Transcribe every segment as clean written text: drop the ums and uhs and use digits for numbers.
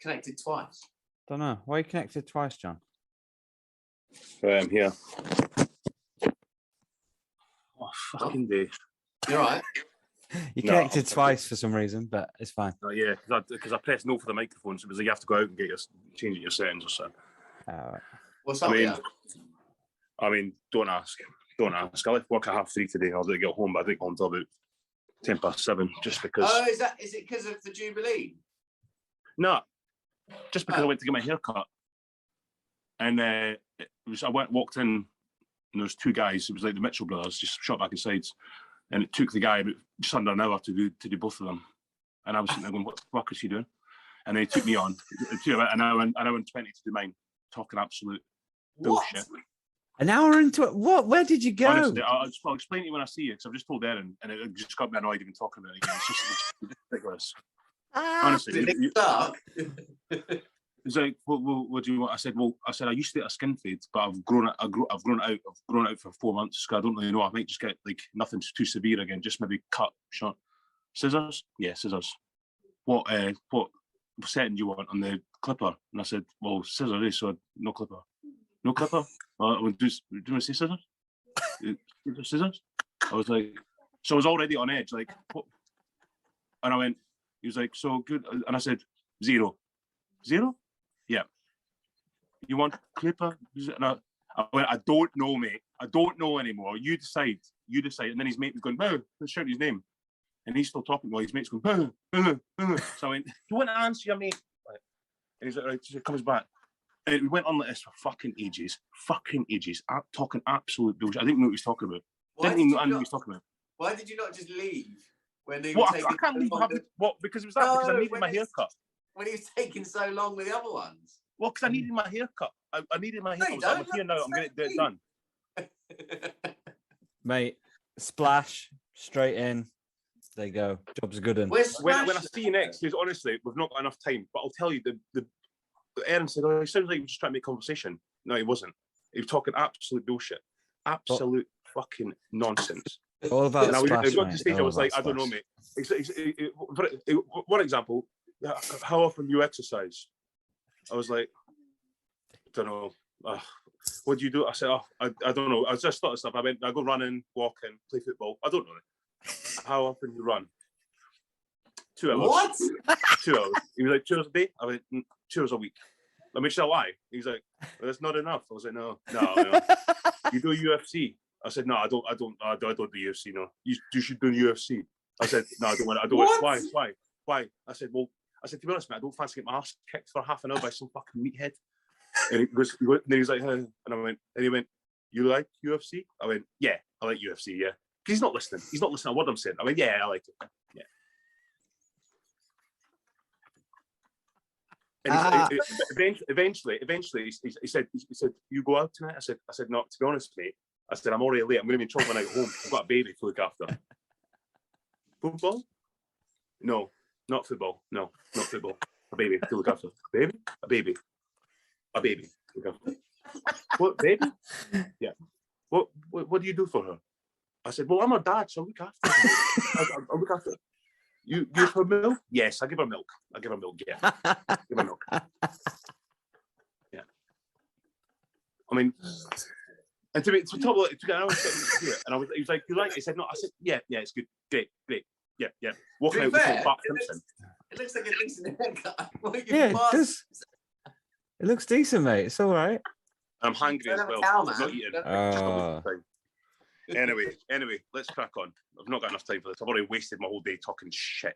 connected twice? Don't know. Why are you connected twice, John? I'm here. Oh, fucking day. You're right. You connected twice for some reason, but it's fine. Yeah, because I pressed no for the microphone, so it was like you have to go out and change your settings or something. What's up with that? I mean, don't ask. Don't ask. I left work at 3:30 today. I was going to get home, but I didn't get home until about 7:10, just because. Oh, is it because of the Jubilee? No, just because I went to get my hair cut. And I walked in, and there was two guys. It was like the Mitchell brothers, just shot back his sides. And it took the guy about just under an hour to do both of them. And I was sitting there going, what the fuck is he doing? And then he took me on. It took about an hour and 20 to do mine, talking absolute bullshit. An hour into it? What? Where did you go? Honestly, I'll explain to you when I see you, because I've just told Erin, and it just got me annoyed even talking about it again. It's ridiculous. Honestly. He's like, what do you want? I said, I used to get a skin fade, but I've grown it out for 4 months, because I don't really know. I might just get like nothing too severe again, just maybe cut short. Scissors? Yeah, scissors. What setting do you want on the clipper? And I said, well, scissors, so no clipper. No clipper? Do you want to say scissors? Scissors? I was like, so I was already on edge, like, what? And I went, he was like, so good. And I said, 0. 0? Yeah. You want clipper? And I went, I don't know, mate. I don't know anymore. You decide. And then his mate was going, let's shout his name. And he's still talking while his mate's going, So I went, you want to answer your mate? And he's like, right, so he comes back. And we went on like this for fucking ages. Talking absolute bullshit. I didn't know what he was talking about. Didn't even know what he was talking about. Why did you not just leave when they were taking I can't leave. Because it was that? Because I needed my haircut. When he was taking so long with the other ones? Well, because I needed my haircut. I needed my haircut. I'm here now. I'm going to get it done. Mate, splash, straight in. There you go. Job's good. When I see you next, because honestly, we've not got enough time, but I'll tell you, Aaron said, he sounds like he was just trying to make conversation. No, he wasn't. He was talking absolute bullshit. Absolute fucking nonsense. All about and splash, I got to the stage, I was like, I don't know, mate. One example, how often you exercise? I was like, I don't know. What do you do? I said, I don't know. I just thought of stuff. I go running, walking, play football. I don't know. How often you run? 2 hours. What? 2 hours. He was like, 2 hours a day? I went, 2 hours a week. Let me tell why. He's like, well, that's not enough. I was like, no. You do UFC? I said, no, I don't do UFC. No, you should do UFC. I said, no, I don't want it. Why? I said, to be honest, mate, I don't fancy getting my ass kicked for half an hour by some fucking meathead. And then he's like, and he went, you like UFC? I went, yeah, I like UFC, yeah. Because he's not listening to what I'm saying. I went, yeah, I like it. Yeah. And eventually, he said, you go out tonight? I said, no, to be honest, mate, I said, I'm already late. I'm going to be in trouble when I get home. I've got a baby to look after. Football? No, not football. No, not football. A baby to look after. A baby to look after. What, baby? Yeah. What do you do for her? I said, well, I'm her dad, so I look after her. I look after her. You give her milk? Yes, I give her milk. Yeah. Give her milk. Yeah. I mean, and to get an hour to do it, and he was like, you like it? He said, no. I said, yeah, it's good. Great. Yeah. Walking out with Bart Simpson. It looks like a decent haircut. Yeah, it does. It looks decent, mate. It's all right. I'm hungry as well. I'm not eating. Anyway, let's crack on. I've not got enough time for this. I've already wasted my whole day talking shit.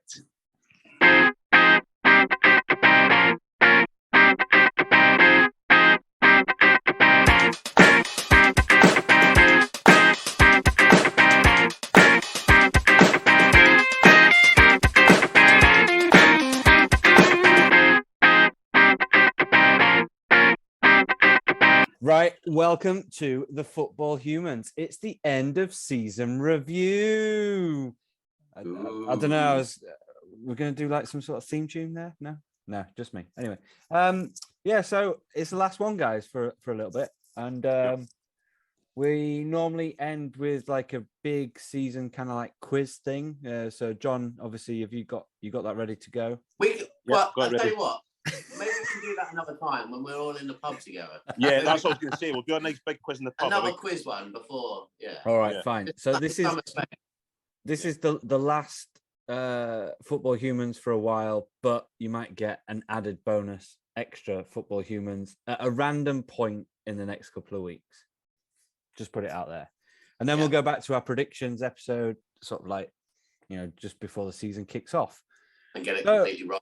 Right, welcome to the Football Humans. It's the end of season review. I don't know. We're going to do like some sort of theme tune there. No, just me. Anyway, yeah. So it's the last one, guys, for a little bit, and we normally end with like a big season kind of like quiz thing. So, John, obviously, have you got that ready to go? I'll tell you what. maybe we can do that another time when we're all in the pub together. Yeah, that's what I was going to say. We'll do a nice big quiz in the pub. Another quiz one before, yeah. All right, Yeah. fine. So this is the last football humans for a while, but you might get an added bonus, extra football humans at a random point in the next couple of weeks. Just put it out there, and then we'll go back to our predictions episode, sort of like, just before the season kicks off, and get it completely wrong.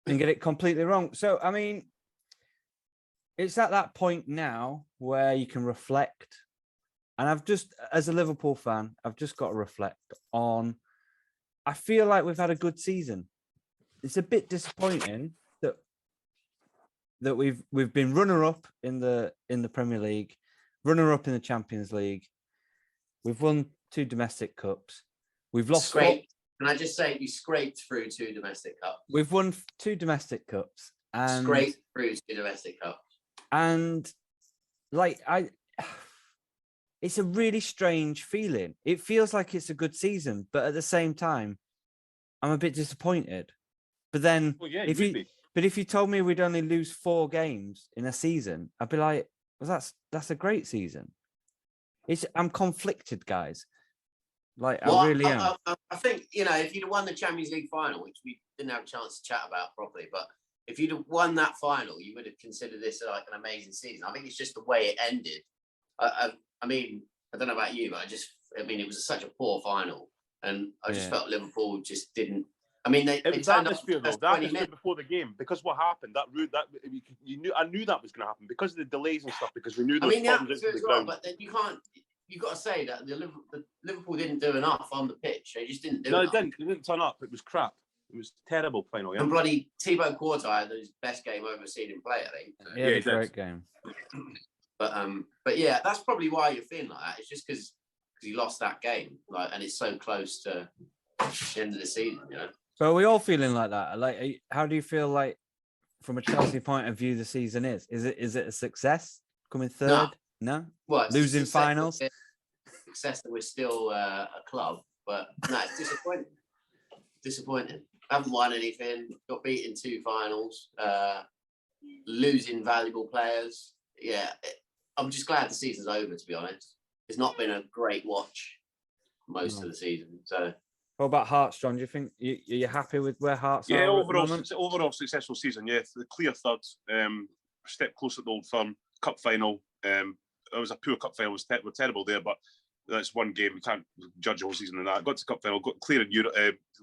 And get it completely wrong. So, I mean, it's at that point now where you can reflect. And I've just, as a Liverpool fan, I've just got to reflect on, I feel like we've had a good season. It's a bit disappointing that we've been runner-up in the Premier League, runner-up in the Champions League. We've won 2 domestic cups. We've lost. Can I just say, you scraped through 2 domestic cups? We've won 2 domestic cups. And scraped through 2 domestic cups. And it's a really strange feeling. It feels like it's a good season, but at the same time, I'm a bit disappointed. But then, if you told me we'd only lose 4 games in a season, I'd be like, well, that's a great season. I'm conflicted, guys. I really am. I think, if you'd have won the Champions League final, which we didn't have a chance to chat about properly, but if you'd have won that final, you would have considered this like an amazing season. I think it's just the way it ended. I mean, I don't know about you, but it was such a poor final, and I just felt Liverpool just didn't. I mean, it was atmosphere though. The atmosphere before the game, because what happened, I knew that was going to happen because of the delays and stuff. Because we knew those problems into the ground. But then you can't. You've got to say that the Liverpool didn't do enough on the pitch. They just didn't do enough. No, they didn't turn up. It was crap. It was a terrible final. Yeah? And bloody Thibaut Courtois had his best game I've ever seen him play, I think. So. Yeah, it's a great game. But yeah, that's probably why you're feeling like that. It's just because he lost that game, and it's so close to the end of the season, So are we all feeling like that? How do you feel like, from a Chelsea point of view, the season is? Is it a success? Coming third? No? What, losing finals? Success that we're still a club, but no, it's disappointing. Haven't won anything. Got beaten 2 finals. Losing valuable players. Yeah, I'm just glad the season's over. To be honest, it's not been a great watch most of the season. So, what about Hearts, John? Do you think you're happy with where Hearts are? Yeah, overall successful season. Yeah, the clear third. Step close at the Old Firm. Cup final. It was a poor cup final. We're terrible there, but that's one game. We can't judge the whole season on that. Got to cup final. Got clear in Europe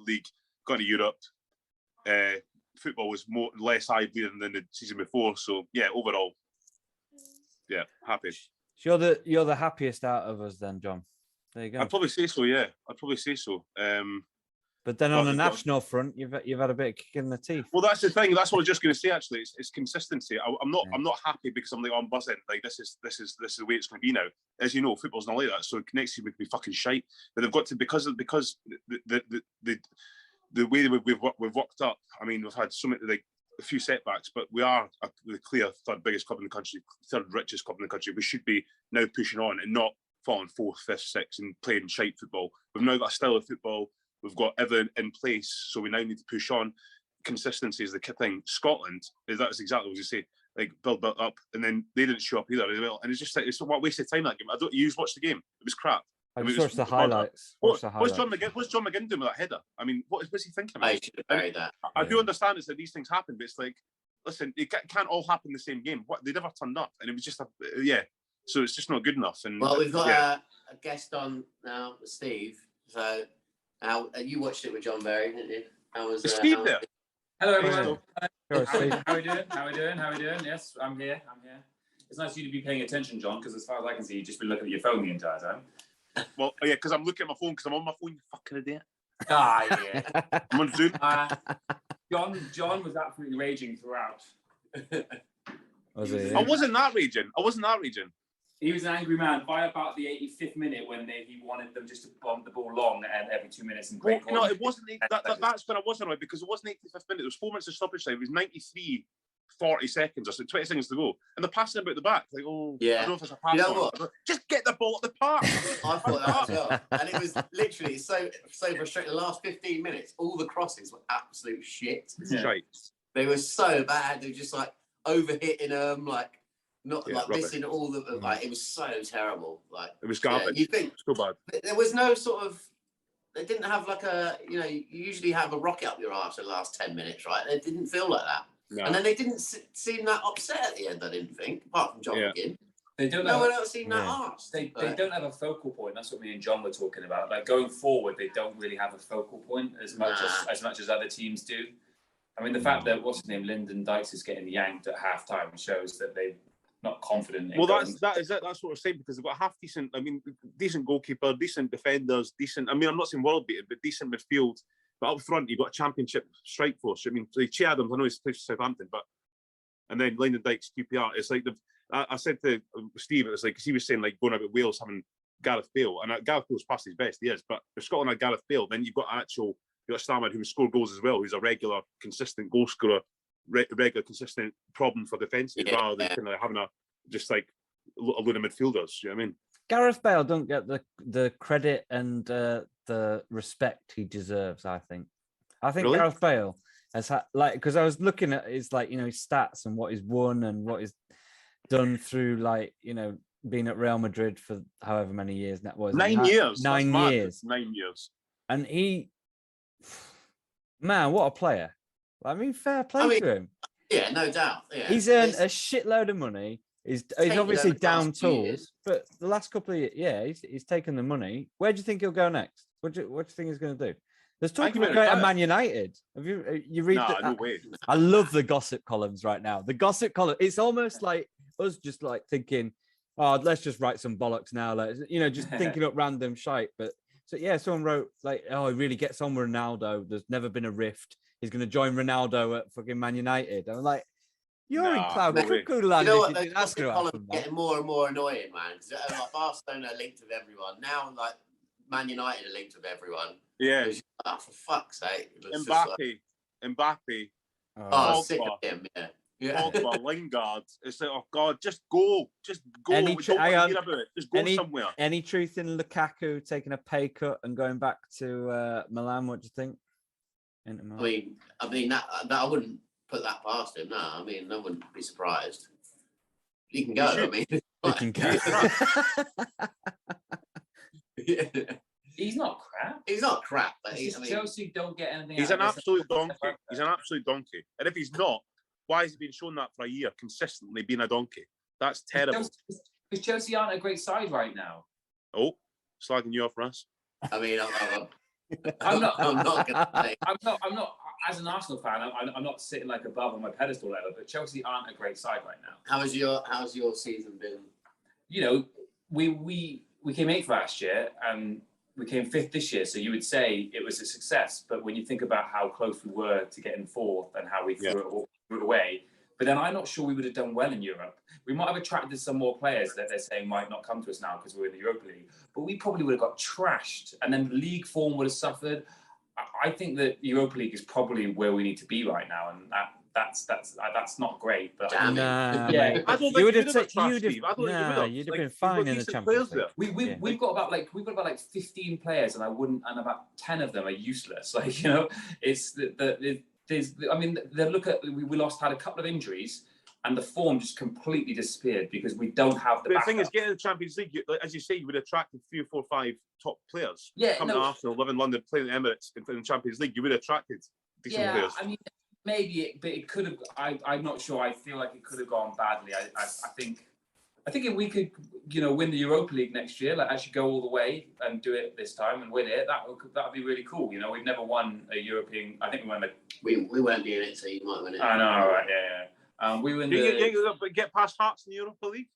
league. Got to Europe. Football was less eye bleeding than the season before. So yeah, overall, yeah, happy. So you're the happiest out of us, then, John. There you go. I'd probably say so. Yeah, I'd probably say so. But then on the national front, you've had a bit of kick in the teeth. Well, that's the thing. That's what I was just going to say. Actually, it's consistency. I'm not happy because I'm I'm buzzing. Like this is the way it's going to be now. As you know, football's not like that. So next year we could be fucking shite. But they've got to because the way we've worked up. I mean, we've had so many a few setbacks, but we are the clear 3rd biggest club in the country, 3rd richest club in the country. We should be now pushing on and not falling 4th, 5th, 6th and playing shite football. We've now got a style of football. We've got everything in place, so we now need to push on. Consistency is the key thing. Scotland, that's exactly what you say. Build up, and then they didn't show up either. And it's just it's what waste of time that game. You watched the game. It was crap. I just watched the highlights. What's John McGinn doing with that header? I mean, what's he thinking? I should have buried that. I do understand that these things happen, but it's like, listen, it can't all happen in the same game. They never turned up, and it was just So it's just not good enough. And we've got a guest on now, Steve. So. You watched it with John Berry, didn't you? Is Steve there? Hello, everyone. How are we doing? Yes, I'm here. It's nice of you to be paying attention, John, because as far as I can see, you've just been looking at your phone the entire time. Well, yeah, because I'm looking at my phone, because I'm on my phone, you fucking idiot. Yeah. I'm on Zoom. John was absolutely raging throughout. Was he? I wasn't that raging. He was an angry man by about the 85th minute when he wanted them just to bomb the ball long and every 2 minutes. And no, it wasn't. That's when I was annoyed because it wasn't 85th minute. It was 4 minutes of stoppage time. It was 93, 40 seconds or so, 20 seconds to go, and they're passing about the back. Like, yeah. I don't know if it's a pass. You know what? Just get the ball at the park. I thought that as well, and it was literally so frustrating. The last 15 minutes, all the crosses were absolute shit. Right. They were so bad. They were just like overhitting them, like not like rubbish. missing all the like. It was so terrible. Like It was garbage. You think So bad. there was no sort of. They didn't have like a, you usually have a rocket up your arse in the last 10 minutes, right? They didn't feel like that. No. And then they didn't seem that upset at the end, I didn't think, apart from John McGinn. They don't no one else seemed that arse. They don't have a focal point. That's what me and John were talking about. Like going forward, they don't really have a focal point as much as other teams do. I mean, the fact that, what's his name, Lyndon Dykes is getting yanked at halftime shows that they're not confident. Well, that is it. That's what we're saying, because they've got half decent. I mean, decent goalkeeper, decent defenders, decent. I mean, I'm not saying world beating, but decent midfield. But up front, you've got a championship strike force. I mean, Che Adams, I know he's played for Southampton, but and then Lyndon Dykes, QPR. It's like I said to Steve, it was like, because he was saying like going about Wales having Gareth Bale, and Gareth Bale's past his best, he is. But if Scotland had Gareth Bale, then you've got you've got a star man who can score goals as well, who's a regular, consistent goal scorer, regular, consistent problem for defences, rather than kind of having just like a load of midfielders. You know what I mean? Gareth Bale don't get the credit and the respect he deserves. I think really? Gareth Bale has had, like, because I was looking at his, like, his stats and what he's won and what he's done through, like, being at Real Madrid for however many years that was. 9 years. 9 years. 9 years. And man, what a player! I mean, fair play to him. Yeah, no doubt. Yeah. He's earned a shitload of money. He's obviously down tools, but the last couple of years, he's taken the money. Where do you think he'll go next? What do you think he's going to do? There's talk about going to Man United. Have you read that? No way. I love the gossip columns right now. The gossip column. It's almost like us just like thinking, oh, let's just write some bollocks now. Just thinking up random shite. But so yeah, someone wrote like, oh, he really gets on with Ronaldo. There's never been a rift. He's going to join Ronaldo at fucking Man United. I'm like, you're in cloud cuckoo land. You know what? Those gossip columns getting more and more annoying, man. Because like Barcelona are linked with everyone now. Like Man United are linked with everyone. Yeah. For fuck's sake. Mbappe. Oh, sick of him. Yeah. Pogba, Lingard. It's like, oh God, just go. Just go. Don't hear about it. Just go somewhere. Any truth in Lukaku taking a pay cut and going back to Milan? What do you think? I mean that I wouldn't put that past him. No, I mean, I wouldn't be surprised. He can go. I mean, he can go. He's not crap. He's not crap, but Chelsea don't get anything. He's an absolute donkey. He's an absolute donkey. And if he's not, why has he been shown that for a year consistently being a donkey? That's terrible. Because Chelsea aren't a great side right now. Oh, slagging you off, Russ. I mean, I'm not gonna say. I'm not. As an Arsenal fan, I'm not sitting like above on my pedestal level. But Chelsea aren't a great side right now. How's your season been? We came 8th last year and we came 5th this year. So you would say it was a success. But when you think about how close we were to getting 4th and how we threw it away, but then I'm not sure we would have done well in Europe. We might have attracted some more players that they're saying might not come to us now because we're in the Europa League. But we probably would have got trashed, and then the league form would have suffered. I think that Europa League is probably where we need to be right now, and that's not great. But I don't think you'd have been fine in the Champions League. We've got about 15 players, and about 10 of them are useless. We had a couple of injuries, and the form just completely disappeared because we don't have the. But the thing is, getting the Champions League, as you say, you would attract 3 or 4 or 5 top players. Coming to Arsenal, live in London, playing the Emirates in the Champions League, you would have attracted decent players. I mean, maybe, but it could have. I'm not sure. I feel like it could have gone badly. I think if we could, win the Europa League next year, like actually go all the way and do it this time and win it, that would be really cool. We've never won a European. I think we won. We won't be in it, so you might win it. I know, right? Yeah. We win. Get past Hearts in the Europa League.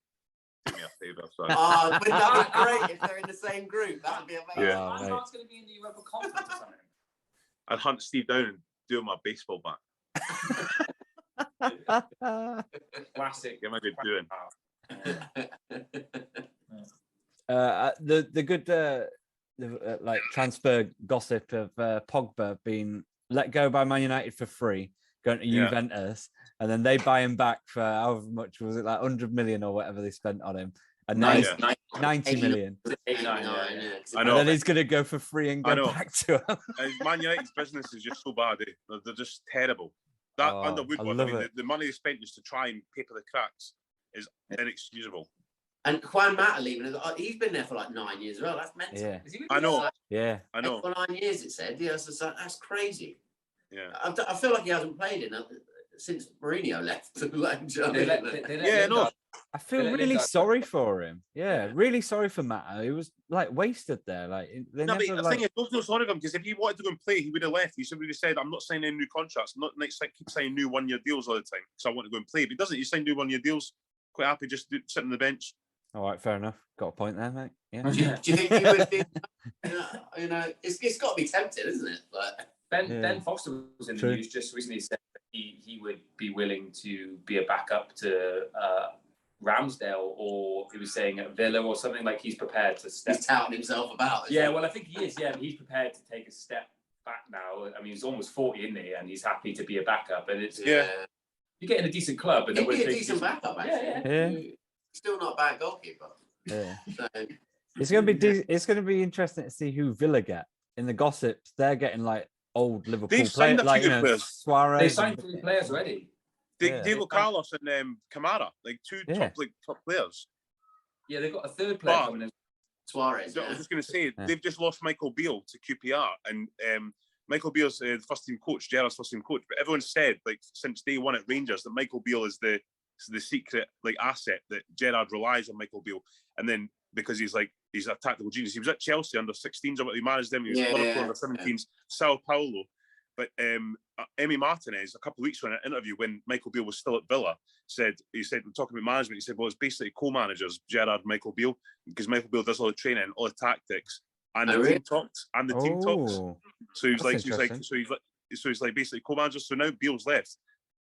Do me a favour, sorry. Oh, but that'd be great if they're in the same group. That'd be amazing. Yeah. Hearts going to be in the Europa Conference or something. I'd hunt Steve down and do him my baseball bat. Classic. Get my good doing. The good like transfer gossip of Pogba being let go by Man United for free, going to Juventus, and then they buy him back for however much was it, like 100 million or whatever they spent on him, and 90 million. 89, I know. And then he's going to go for free and go back to him. Man United's business is just so bad. They're just terrible. That Oh, under I Woodward, love it. the money they spent just to try and paper the cracks is inexcusable. And Juan Mata leaving, he's been there for like 9 years as well. That's mental. Yeah. Is he I know. Yeah. I know. For 9 years, it said. Yeah, that's crazy. Yeah. I feel like he hasn't played in since Mourinho left. Like, do you know what I mean? Yeah, no. I feel really sorry for him. Yeah, really sorry for Matt. He was like wasted there. Like they No, never. but the thing is, don't feel sorry for him because if he wanted to go and play, he would have left. He would have said, "I'm not signing any new contracts. I'm not keep signing new 1 year deals all the time because I want to go and play." But he doesn't. He signed new 1 year deals. Quite happy just sitting on the bench. All right, fair enough. Got a point there, mate. Yeah. Do you think he would be? It's got to be tempted, isn't it? Like, Ben Foster was in the news just recently. Said that he would be willing to be a backup to Ramsdale, or he was saying at Villa or something. Like he's prepared to step. He's touting himself about. Yeah, well, I think he is. Yeah, he's prepared to take a step back now. I mean, he's almost 40, isn't he? And he's happy to be a backup. And it's you're getting a decent club, and he'd be a decent backup. Actually, yeah. Still not a bad goalkeeper. Yeah. So, It's gonna be interesting to see who Villa get in the gossips. They're getting like old Liverpool players, like Suarez. They signed 3 players already. Diego Carlos and Kamara, like two top players. Yeah, they've got a third player coming in. Suarez. I was just going to say they've just lost Michael Beale to QPR, and Michael Beale's the first team coach, Gerrard's first team coach. But everyone said like since day one at Rangers that Michael Beale is the secret like asset that Gerrard relies on Michael Beale, and then because he's a tactical genius. He was at Chelsea under 16s, or what he managed them. He was Liverpool under 17s, Sao Paulo. But Emi Martinez, a couple of weeks ago in an interview when Michael Beale was still at Villa, said we're talking about management. He said, well, it's basically co-managers, Gerrard and Michael Beale, because Michael Beale does all the training, all the tactics, and the team talks. So he's like basically co-managers. So now Beale's left.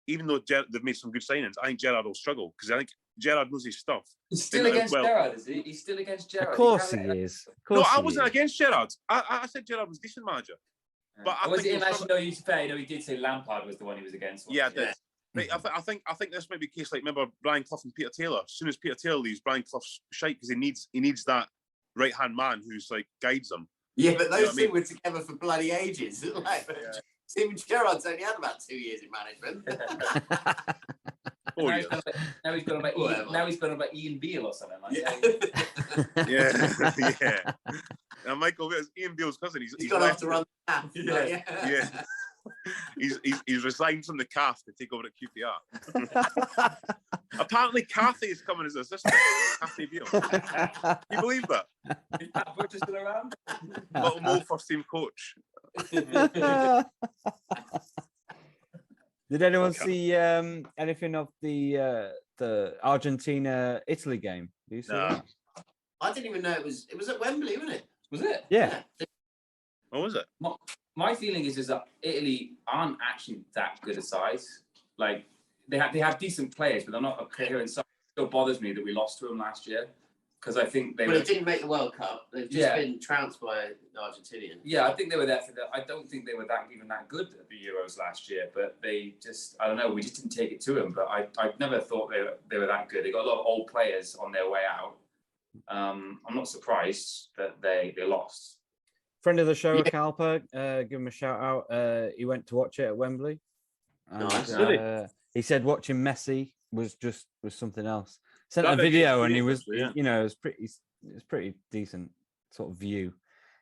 Even though they've made some good signings, I think Gerrard will struggle because I think Gerrard knows his stuff. He's still against Gerrard, is he? He's still against Gerrard. Of course he is. No, I wasn't against Gerrard. I said Gerrard was a decent manager. But I was it actually? No, he's fair. No, he did say Lampard was the one he was against. Yeah, I did. Right, I think this might be a case like remember Brian Clough and Peter Taylor. As soon as Peter Taylor leaves, Brian Clough's shite because he needs that right hand man who's like guides him. Yeah, but those two were together for bloody ages. Steven Gerrard's only had about 2 years in management. Now he's gone about Ian Beale or something like that. Yeah. Now Michael Beale, Ian Beale's cousin. He's gone off to run the CAF. Yeah. He's resigned from the CAF to take over at QPR. Apparently, Kathy is coming as assistant. Kathy Beale. Can you believe that? Is Pat Butcher still around? Little Mo first team coach. Did anyone see anything of the Argentina Italy game? Do you see that? I didn't even know it was at Wembley, wasn't it? Was it? Yeah. What was it? My feeling is that Italy aren't actually that good a size. Like they have decent players, but they're not a coherent side. It still bothers me that we lost to them last year because I think they. But it didn't make the World Cup. They've just been trounced by the Argentinians. Yeah, I think they were there for that. I don't think they were even that good at the Euros last year, but they just I don't know. We just didn't take it to them. But I never thought they were that good. They got a lot of old players on their way out. I'm not surprised that they lost. Friend of the show, Calper, give him a shout out. He went to watch it at Wembley. Nice. He said watching Messi was something else. Sent a video and he was, it was pretty decent sort of view,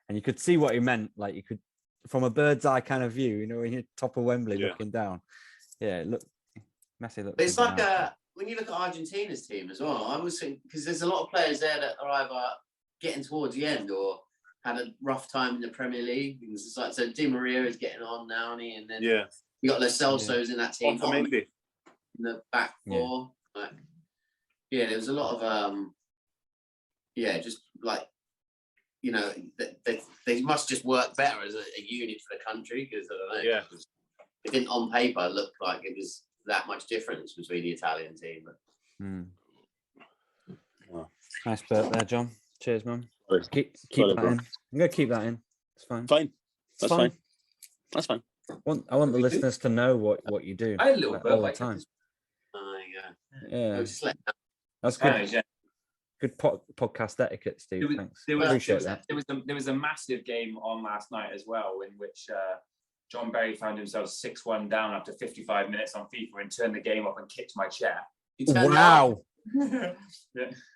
and you could see what he meant. Like you could, from a bird's eye kind of view, when you're top of Wembley looking down. Yeah, Messi looked. But it's like when you look at Argentina's team as well. I was thinking because there's a lot of players there that are either getting towards the end or had a rough time in the Premier League. It's like, so Di Maria is getting on now, and then you got Lo Celso's in that team in the back four. There was a lot of just like they must just work better as a unit for the country because I don't know. Yeah, it didn't on paper look like it was that much difference between the Italian team. But... Nice burp there, John. Cheers, man. Keep that in. I'm gonna keep that in. It's fine. That's fine. That's fine. I want the listeners to know what you do. I little all the time. Yeah. That's good. Good podcast etiquette, Steve. Thanks. Appreciate that. There was a massive game on last night as well, in which John Berry found himself 6-1 down after 55 minutes on FIFA and turned the game off and kicked my chair. Wow. Yeah.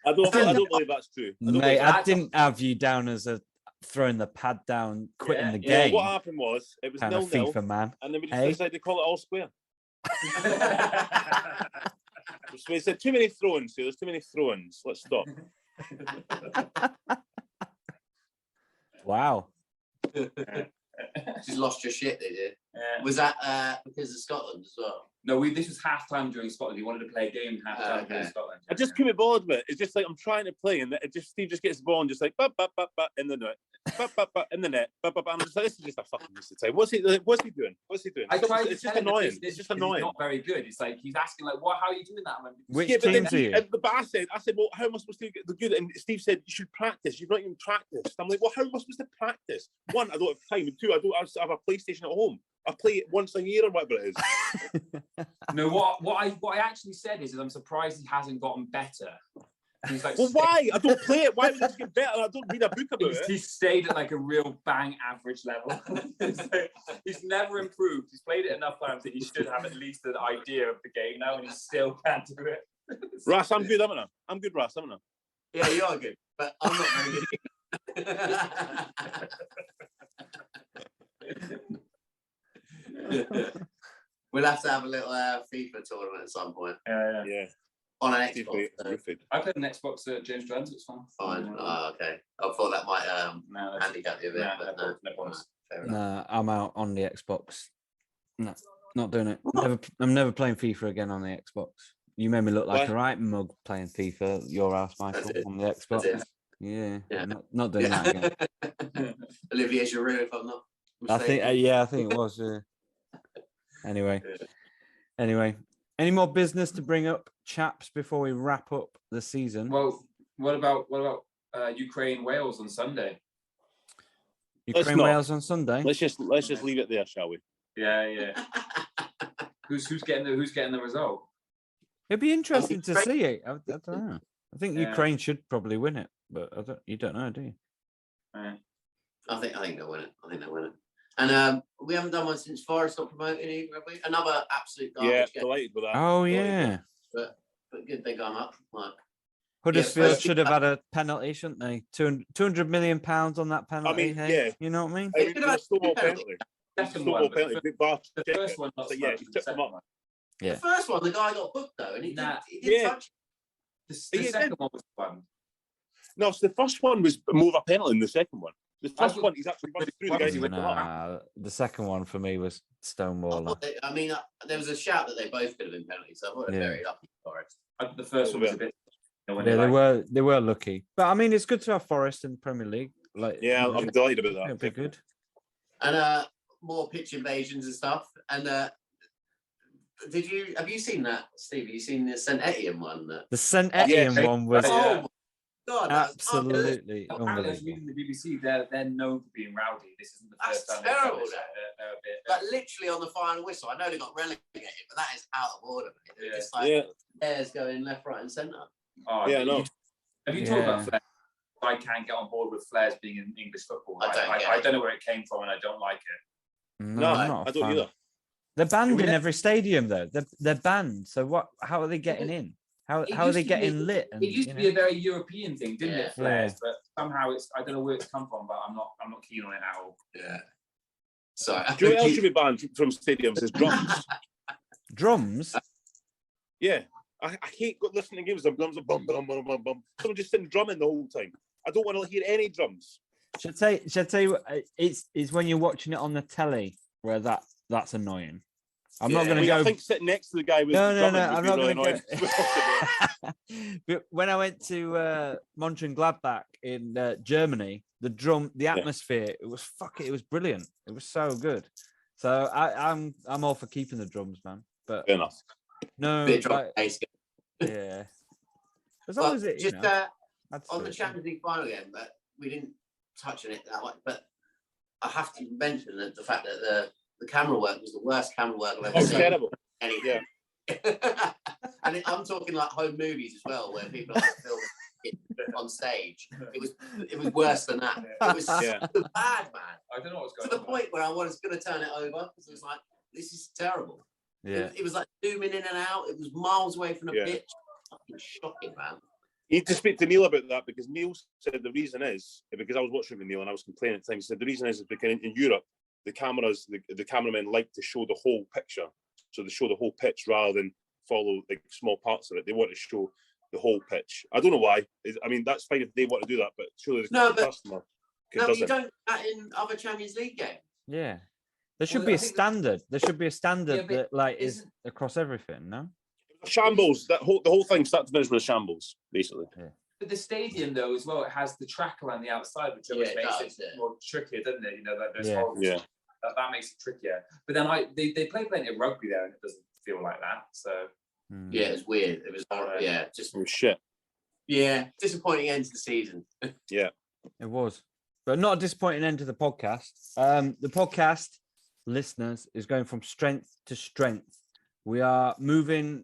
I don't believe that's true. Mate, I didn't have you down as a throwing the pad down, quitting the Yeah, game. what happened was it was Kind of 0-0, FIFA man. and then we just Hey? decided to call it all square. So we said too many throw-ins here. There's too many throw-ins. Let's stop. Wow. Just lost your shit, they did. Yeah. Was that because of Scotland as well? No, this was half time during Scotland. He wanted to play a game half time during Scotland. I just couldn't be bothered with it. It's just like I'm trying to play, and Steve just gets the ball and just like in the net, in the net. And I'm just like, this is just a fucking waste of time. What's he doing? I tried. It's just annoying. It's just annoying. He's not very good. It's like he's asking like, "What? How are you doing that?" Which Yeah, but teams are you? But I said, well, how am I supposed to get the good? And Steve said, you should practice. You've not even practiced. I'm like, well, how am I supposed to practice? One, I don't have time. And two, I don't have a PlayStation at home. I play it once a year or whatever it is. No, what I actually said is I'm surprised he hasn't gotten better. He's like, well, why? I don't play it. Why would it get better? I don't read a book about it. He's stayed at like a real bang average level. He's never improved. He's played it enough times that he should have at least an idea of the game now, and he still can't do it. Russ, I'm good, haven't I? I'm good, Russ, haven't I? Yeah, you are good, but I'm not very good. We'll have to have a little FIFA tournament at some point. Yeah. On an Steve, Xbox. I played an Xbox at James Jones. It's fun. Fine. Oh, okay. I thought that might handicap you a bit. But no problems. Fair enough. Nah, I'm out on the Xbox. No, not doing it. I'm never playing FIFA again on the Xbox. You made me look like a right mug playing FIFA at your house, Michael, on the Xbox. Yeah. Not doing that again. Olivier Giroud, if I'm not mistaken. I think it was. Anyway, any more business to bring up, chaps, before we wrap up the season? Well, what about Ukraine Wales on Sunday? Ukraine Wales on Sunday. Let's just leave it there, shall we? Yeah. Who's getting the result? It'd be interesting to see it. I don't know. I think Ukraine should probably win it, but you don't know, do you? I think they'll win it. And we haven't done one since Forest got promoted either, have we? Another absolute garbage game. Delighted with that. Oh, yeah. But good they gone up. Like, Huddersfield should have had a penalty, shouldn't they? 200 million pounds on that penalty. I mean, yeah. You know what I mean? It was a Stonewall penalty. The first one, not he tipped him up. The first one, the guy got booked though, and he didn't touch the second one was fun. No, so the first one was more of a penalty than the second one. The first one, he's actually running through the guy. The second one for me was Stonewall. I mean, there was a shout that they both could have been penalties, so I thought they're very lucky for it. The first one was a bit. They were lucky, but I mean, it's good to have Forest in the Premier League. Like, I'm delighted about that. It'll be good. And more pitch invasions and stuff. And have you seen that, Steve? Have you seen the St Etienne one? The St Etienne one was God, absolutely unbelievable. I was reading the BBC. They're known for being rowdy. This isn't the first time. That's terrible. Like literally on the final whistle. I know they got relegated, but that is out of order. Mate. It's like players going left, right, and centre. Oh, yeah, no. Have you talked about Flair? I can't get on board with Flair's being in English football. I don't know where it came from, and I don't like it. No, I don't either. They're banned in every stadium, though. They're banned. So what? How are they getting in? How are they getting lit? It used to be a very European thing, didn't it? Flares, but somehow I don't know where it's come from, but I'm not keen on it at all. Yeah. Sorry. Do you know what else should be banned from stadiums? Is drums. Drums? Yeah. I hate listening to games of drums. Bum, bum, bum, bum, bum. Someone just sitting drumming the whole time. I don't want to hear any drums. Should I tell you what, it's when you're watching it on the telly where that's annoying. I'm not going to go. I think sitting next to the guy with no. I'm not really going to go. But when I went to Mönchengladbach in Germany, the atmosphere, it was brilliant. It was so good. So I'm all for keeping the drums, man. But fair enough. No, yeah. As long as it, just on the Champions League final game, but we didn't touch on it that much. But I have to mention that the fact that the camera work was the worst camera work I've ever seen. Terrible. Anything. Yeah. And I'm talking like home movies as well, where people are like filming it on stage. It was worse than that. It was so bad, man. don't know what's to going the on. point where I was going to turn it over because it was like, this is terrible. Yeah. It was like zooming in and out. It was miles away from the Yeah. pitch. Fucking shocking, man. You need to speak to Neil about that because Neil said the reason is because I was watching with Neil and I was complaining at times. He said the reason is because in Europe the cameramen like to show the whole picture, so they show the whole pitch rather than follow like small parts of it. They want to show the whole pitch. I don't know why. I mean, that's fine if they want to do that, but surely the customer No, doesn't. you don't do that in other Champions League games. Yeah. There should Well, be I a think standard. There should be a standard but that like is isn't- across everything, no? Shambles. The whole thing start to finish with a shambles, basically. But the stadium, though, as well, it has the track around the outside, which always Yeah, it makes does, it yeah. more trickier, doesn't it? You know, that there's Yeah. holes. Yeah. That makes it trickier. But then they play plenty of rugby there, and it doesn't feel like that. So Hmm. Yeah, it was weird. It was just Oh shit. disappointing end to the season. It was, but not a disappointing end to the podcast. The podcast listeners is going from strength to strength. We are moving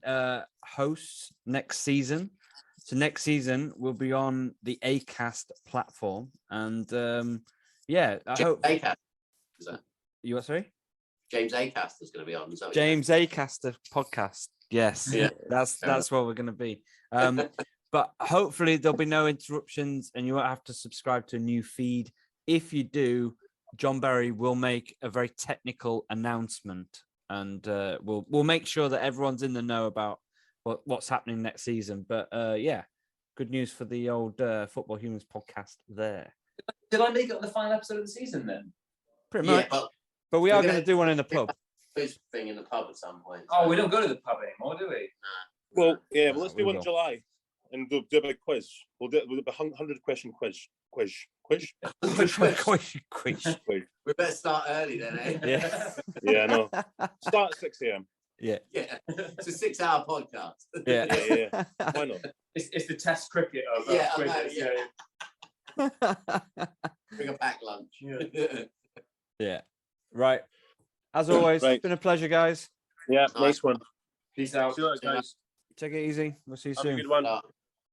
hosts next season. So next season we'll be on the Acast platform, and I hope Acast, is that? you what? Sorry, James Acast is going to be on. Is that what you James Acast of podcast. Yes, Yeah. that's what we're going to be. But hopefully there'll be no interruptions, and you won't have to subscribe to a new feed. If you do, John Berry will make a very technical announcement, and we'll make sure that everyone's in the know about what's happening next season. But good news for the old Football Humans podcast there. did I make it on the final episode of the season then? Pretty Yeah, much. but But we we're are going gonna- to do one in the pub. this thing in the pub at some point. Oh, we don't go to the pub anymore, do we? Well, yeah, No, let's we do one will. in July and do a big quiz. We'll do a 100-question quiz. Quiz. We better start early then, eh? Yeah. Yeah, I know. Start at 6 a.m. Yeah. Yeah. It's a 6-hour podcast. Yeah. Yeah. Why not? It's the test cricket of Yeah, I know, quizzes, yeah. Bring a pack lunch. Yeah. Right. As always, Right. it's been a pleasure, guys. Yeah, nice one. Peace out. See you later, guys. Take it easy. We'll see you Have a soon. good one.